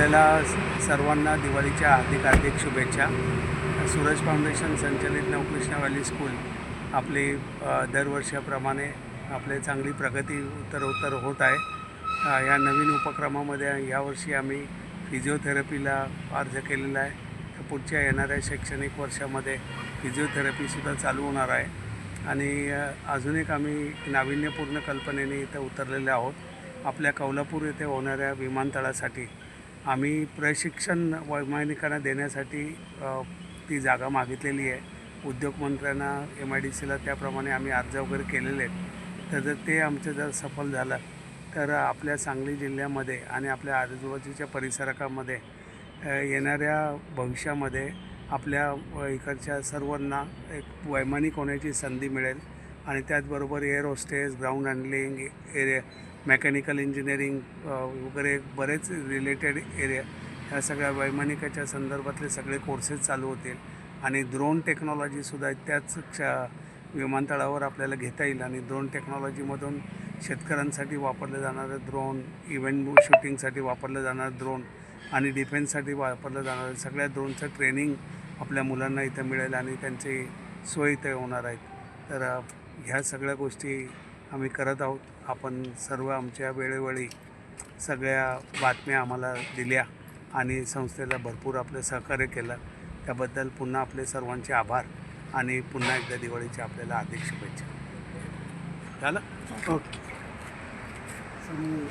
आपल्याला सर्वांना दिवाळीच्या हार्दिक शुभेच्छा. सूरज फाउंडेशन संचलित नवकृष्ण व्हॅली स्कूल आपली दरवर्षाप्रमाणे आपले चांगली प्रगती उत्तरोत्तर होत आहे. या नवीन उपक्रमामध्ये यावर्षी आम्ही फिजिओथेरपीला अर्ज केलेला आहे. तर पुढच्या येणाऱ्या शैक्षणिक वर्षामध्ये फिजिओथेरपीसुद्धा चालू होणार आहे. आणि अजून एक आम्ही नाविन्यपूर्ण कल्पनेने इथं उतरलेले आहोत. आपल्या कौलापूर येथे होणाऱ्या विमानतळासाठी आम्ही प्रशिक्षण वैमानिकांना देण्यासाठी ती जागा मागितलेली आहे. उद्योगमंत्र्यांना MIDCला त्याप्रमाणे आम्ही अर्ज वगैरे केलेले आहेत. तर जर ते आमचं जर सफल झालं तर आपल्या सांगली जिल्ह्यामध्ये आणि आपल्या आजूबाजूच्या परिसरामध्ये येणाऱ्या भविष्यामध्ये आपल्या इकडच्या सर्वांना एक वैमानिक होण्याची संधी मिळेल. आणि त्याचबरोबर air hostess, ground handling area, mechanical engineering वगैरे बरेच रिलेटेड एरिया, ह्या सगळ्या वैमानिकाच्या संदर्भातले सगळे कोर्सेस चालू होतील. आणि ड्रोन टेक्नॉलॉजीसुद्धा त्याच विमानतळावर आपल्याला घेता येईल. आणि ड्रोन टेक्नॉलॉजीमधून शेतकऱ्यांसाठी वापरलं जाणारं ड्रोन, इव्हेंट शूटिंगसाठी वापरलं जाणारं ड्रोन आणि डिफेन्ससाठी वापरलं जाणारं सगळ्या ड्रोनचं ट्रेनिंग आपल्या मुलांना इथं मिळेल आणि त्यांची सोय इथे होणार आहेत. तर ह्या सगळ्या गोष्टी आम्ही करत आहोत. आपण सर्व आमच्या वेळोवेळी सगळ्या बातम्या आम्हाला दिल्या आणि संस्थेला भरपूर आपलं सहकार्य केलं. त्याबद्दल पुन्हा आपले सर्वांचे आभार आणि पुन्हा एकदा दिवाळीच्या आपल्याला हार्दिक शुभेच्छा. झालं? ओके. आणि